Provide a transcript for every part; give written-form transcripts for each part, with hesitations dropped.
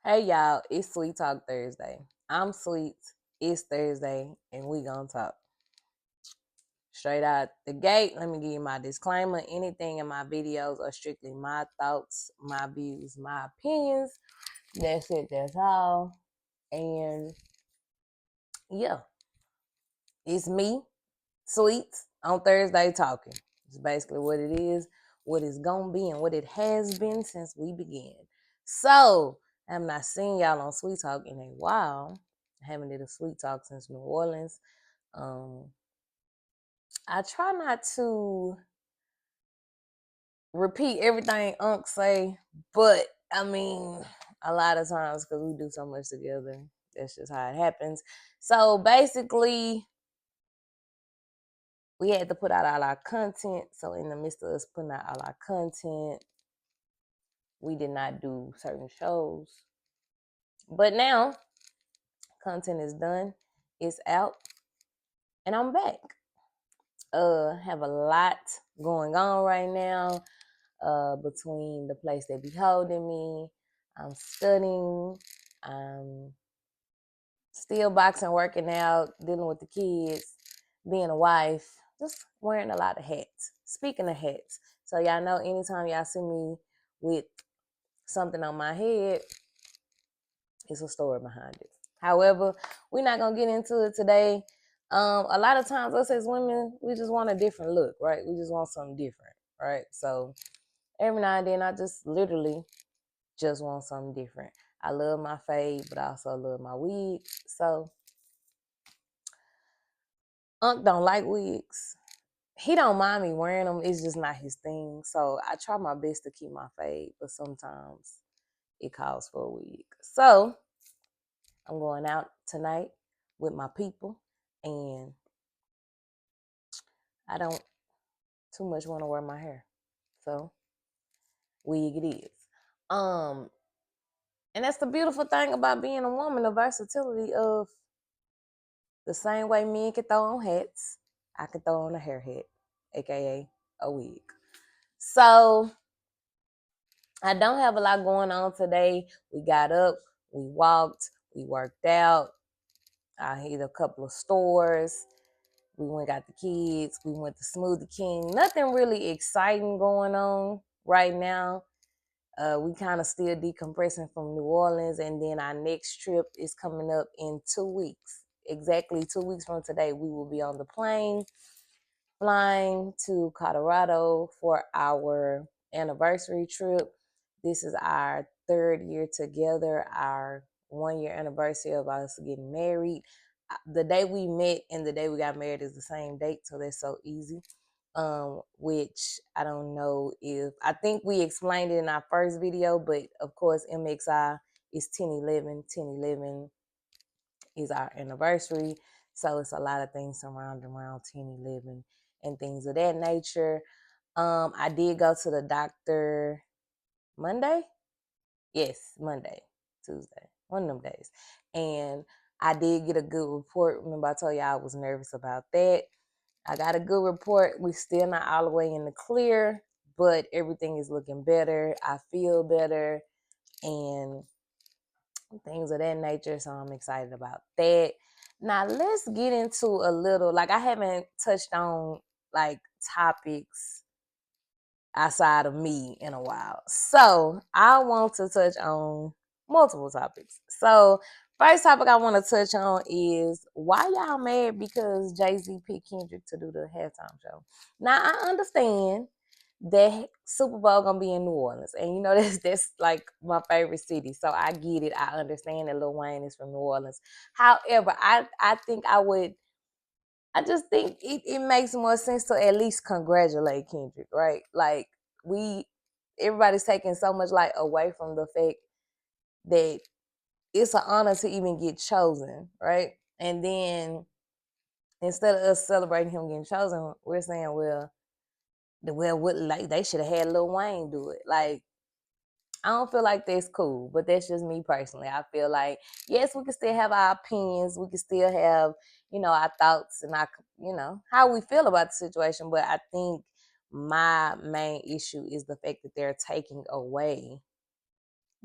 Hey y'all, it's Sweet Talk Thursday. I'm Sweet, it's Thursday, and we gonna talk. Straight out the gate, let me give you my disclaimer. Anything in my videos are strictly my thoughts, my views, my opinions. That's it, that's all. And yeah, it's me, Sweet, on Thursday talking. It's basically what it is, what it's gonna be, and what it has been since we began. So, I'm not seeing y'all on Sweet Talk in a while. I haven't did a Sweet Talk since New Orleans. Um, I try not to repeat everything Unc say, but I mean, a lot of times because we do so much together, that's just how it happens. So basically, we had to put out all our content. So in the midst of us putting out all our content, we did not do certain shows. But now, content is done, it's out, and I'm back. Have a lot going on right now. Between the place that be holding me, I'm studying, I'm still boxing, working out, dealing with the kids, being a wife, just wearing a lot of hats. Speaking of hats, so y'all know anytime y'all see me with something on my head, it's a story behind it. However, we're not gonna get into it today. A lot of times us as women, we just want a different look, right? We just want something different, right? So every now and then I just literally just want something different. I love my fade, but I also love my wig. So Unc don't like wigs. He don't mind me wearing them. It's just not his thing. So I try my best to keep my fade, but sometimes it calls for a wig. So I'm going out tonight with my people, and I don't too much want to wear my hair. So wig it is. Um, and that's the beautiful thing about being a woman, the versatility of the same way men can throw on hats, I can throw on a hair hat, aka a wig. So I don't have a lot going on today. We got up, we walked, we worked out. I hit a couple of stores. We went got the kids. We went to Smoothie King. Nothing really exciting going on right now. We kind of still decompressing from New Orleans, and then our next trip is coming up in 2 weeks. Exactly 2 weeks from today, we will be on the plane flying to Colorado for our anniversary trip. This is our 3rd year together, our 1 year anniversary of us getting married. The day we met and the day we got married is the same date, so that's so easy. Which I don't know if I think we explained it in our first video, but of course MXI is 10/11. 10/11 is our anniversary. So it's a lot of things surrounding around 10/11 and things of that nature. I did go to the doctor Monday. Yes, Monday, Tuesday, one of them days. And I did get a good report. Remember I told you I was nervous about that. I got a good report. We still not all the way in the clear, but everything is looking better. I feel better and things of that nature. So I'm excited about that. Now let's get into a little, like I haven't touched on like topics outside of me in a while. So I want to touch on multiple topics. So first topic I want to touch on is why y'all mad because Jay-Z picked Kendrick to do the halftime show. Now I understand that Super Bowl gonna be in New Orleans, and you know that's like my favorite city, so I get it. I understand that Lil Wayne is from New Orleans. However, I think I just think it makes more sense to at least congratulate Kendrick, right? Like we everybody's taking so much like away from the fact that it's an honor to even get chosen, right? And then instead of us celebrating him getting chosen, we're saying, what like they should have had Lil Wayne do it. Like I don't feel like that's cool, but that's just me personally. I feel like yes, we can still have our opinions, we can still have our thoughts and our how we feel about the situation. But I think my main issue is the fact that they're taking away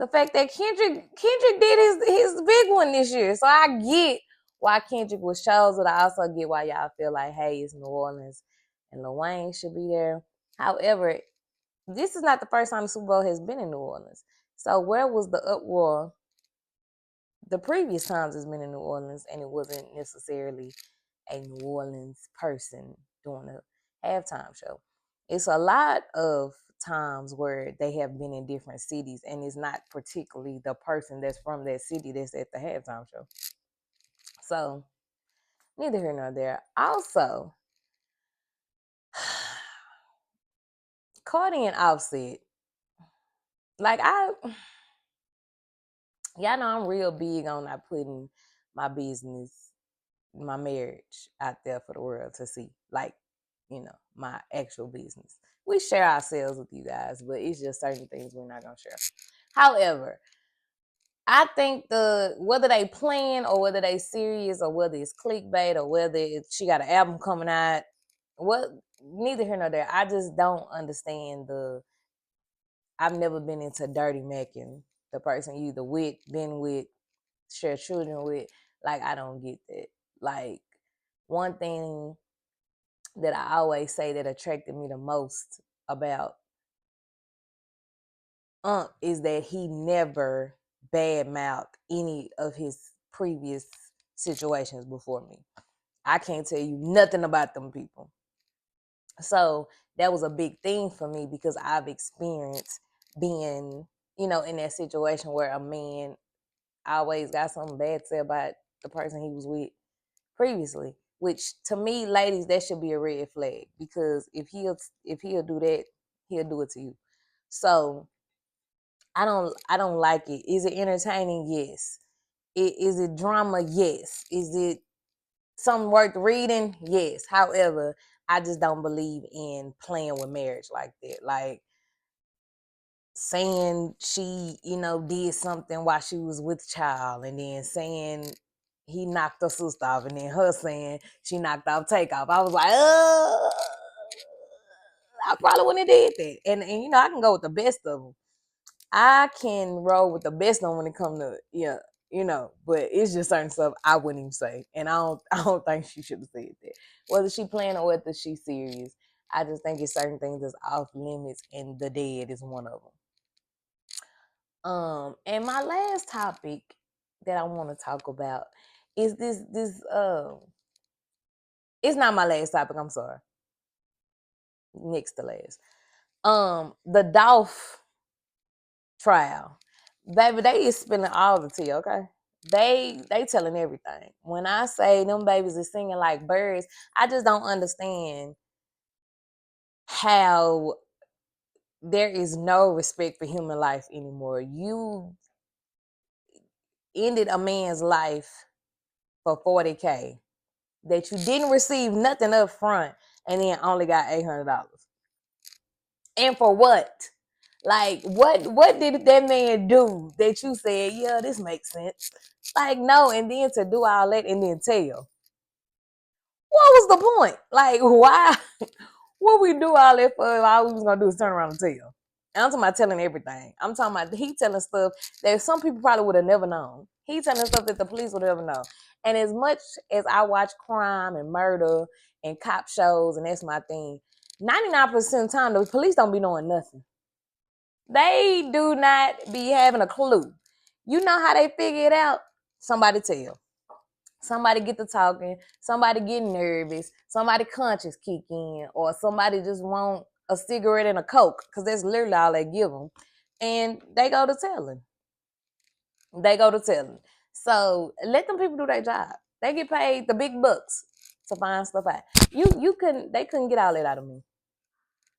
the fact that Kendrick did his big one this year. So I get why Kendrick was chosen. I also get why y'all feel like, hey, it's New Orleans and Lil Wayne should be there. However, this is not the first time the Super Bowl has been in New Orleans. So where was the uproar the previous times it's been in New Orleans and it wasn't necessarily a New Orleans person doing a halftime show? It's a lot of times where they have been in different cities and it's not particularly the person that's from that city that's at the halftime show. So neither here nor there. Also, Cardi and Offset, like y'all know I'm real big on not putting my business, my marriage out there for the world to see. Like, my actual business. We share ourselves with you guys, but it's just certain things we're not gonna share. However, I think whether they playing or whether they serious or whether it's clickbait or whether she got an album coming out, neither here nor there. I just don't understand I've never been into dirty macking the person you either been with, share children with. Like, I don't get that. Like, one thing that I always say that attracted me the most about is that he never badmouthed any of his previous situations before me. I can't tell you nothing about them people. So that was a big thing for me because I've experienced being, in that situation where a man always got something bad to say about the person he was with previously. Which to me, ladies, that should be a red flag because if he'll do that, he'll do it to you. So I don't like it. Is it entertaining? Yes. Is it drama? Yes. Is it something worth reading? Yes. However, I just don't believe in playing with marriage like that. Like saying she, did something while she was with child and then saying he knocked her sister off and then her saying she knocked off Takeoff. I was like, I probably wouldn't have did that. And I can go with the best of them. I can roll with the best one when it comes to but it's just certain stuff I wouldn't even say, and I don't think she should have said that. Whether she playing or whether she's serious, I just think it's certain things that's off limits, and the dead is one of them. And my last topic that I want to talk about is this. It's not my last topic. I'm sorry. Next to last. The Dolph trial. Baby, they is spilling all the tea, okay? They telling everything. When I say them babies is singing like birds, I just don't understand how there is no respect for human life anymore. You ended a man's life for $40K that you didn't receive nothing up front and then only got $800. And for what? Like, what did that man do that you said, yeah, this makes sense? Like, no, and then to do all that and then tell. What was the point? Like, why? What we do all that for? All we was gonna do is turn around and tell. And I'm talking about telling everything. I'm talking about he telling stuff that some people probably would have never known. He telling stuff that the police would never know. And as much as I watch crime and murder and cop shows, and that's my thing, 99% of the time the police don't be knowing nothing. They do not be having a clue. You know how they figure it out? Somebody tell. Somebody get to talking. Somebody get nervous. Somebody conscience kick in. Or somebody just want a cigarette and a Coke. Because that's literally all they give them. And they go to telling. So let them people do their job. They get paid the big bucks to find stuff out. They couldn't get all that out of me.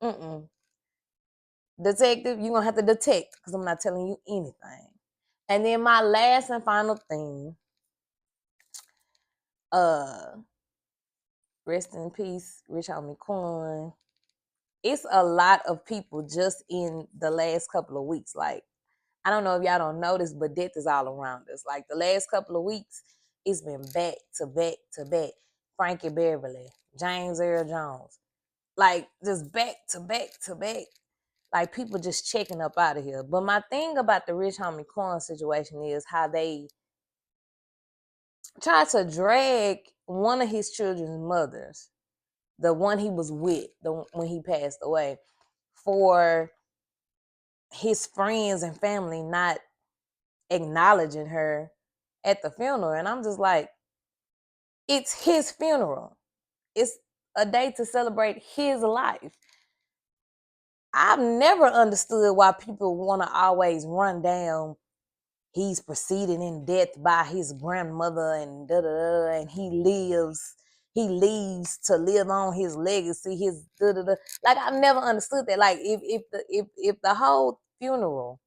Mm-mm. Detective, you're going to have to detect because I'm not telling you anything. And then my last and final thing, rest in peace, Rich Homie Quan. It's a lot of people just in the last couple of weeks. Like, I don't know if y'all don't notice, but death is all around us. Like, the last couple of weeks, it's been back to back to back. Frankie Beverly, James Earl Jones. Like, just back to back to back. Like people just checking up out of here. But my thing about the Rich Homie Quan situation is how they tried to drag one of his children's mothers, the one he was with, when he passed away, for his friends and family not acknowledging her at the funeral. And I'm just like, it's his funeral. It's a day to celebrate his life. I've never understood why people want to always run down he's preceded in death by his grandmother and da da da, and he leaves to live on his legacy, his da da da. Like I've never understood that. Like if the whole funeral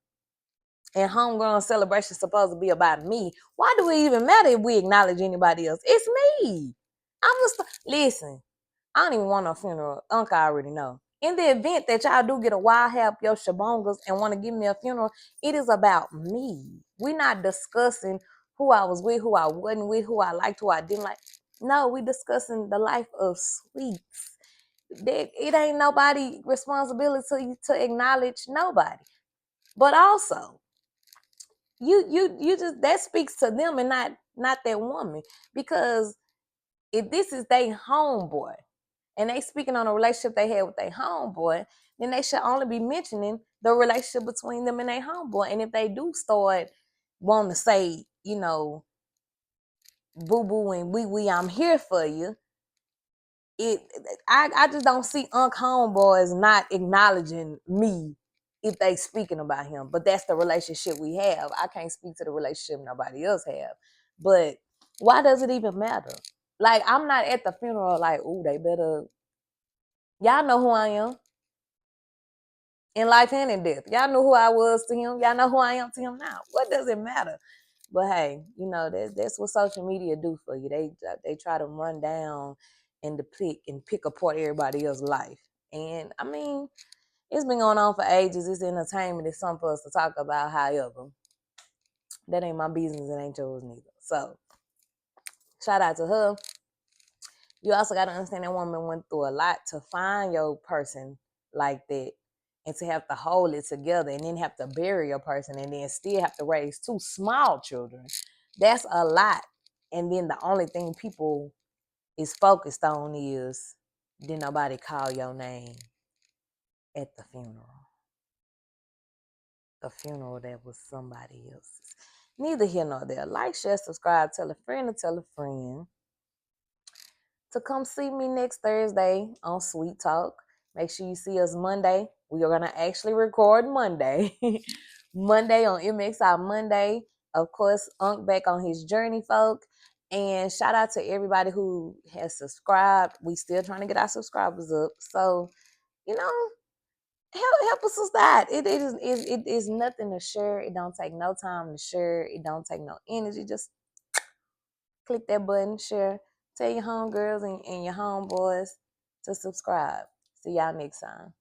and homegrown celebration is supposed to be about me, why do it even matter if we acknowledge anybody else? It's me. I'm just listen. I don't even want no funeral. Uncle already know. In the event that y'all do get a wild hair up your shabongas and want to give me a funeral, it is about me. We're not discussing who I was with, who I wasn't with, who I liked, who I didn't like. No, we discussing the life of Sweets. It ain't nobody responsibility to acknowledge nobody. But also, you just that speaks to them and not that woman. Because if this is their homeboy and they speaking on a relationship they had with their homeboy, then they should only be mentioning the relationship between them and their homeboy. And if they do start wanting to say, boo boo and wee, I'm here for you, I just don't see Unc homeboys not acknowledging me if they speaking about him. But that's the relationship we have. I can't speak to the relationship nobody else have. But why does it even matter? Like, I'm not at the funeral like, ooh, they better. Y'all know who I am in life and in death. Y'all know who I was to him. Y'all know who I am to him now. What does it matter? But hey, that's what social media do for you. They try to run down and depict and pick apart everybody else's life. And I mean, it's been going on for ages. It's entertainment. It's something for us to talk about. However, that ain't my business. It ain't yours neither. So shout out to her. You also got to understand that woman went through a lot to find your person like that, and to have to hold it together, and then have to bury your person, and then still have to raise two small children. That's a lot. And then the only thing people is focused on is, did nobody call your name at the funeral? The funeral that was somebody else's. Neither here nor there. Like, share, subscribe, tell a friend to tell a friend to come see me next Thursday on Sweet Talk. Make sure you see us Monday. We are going to actually record Monday. Monday on MXI Monday. Of course, Unc back on his journey, folk. And shout out to everybody who has subscribed. We still trying to get our subscribers up. So, help us with that. It is nothing to share. It don't take no time to share. It don't take no energy. Just click that button, share. Tell your homegirls and your homeboys to subscribe. See y'all next time.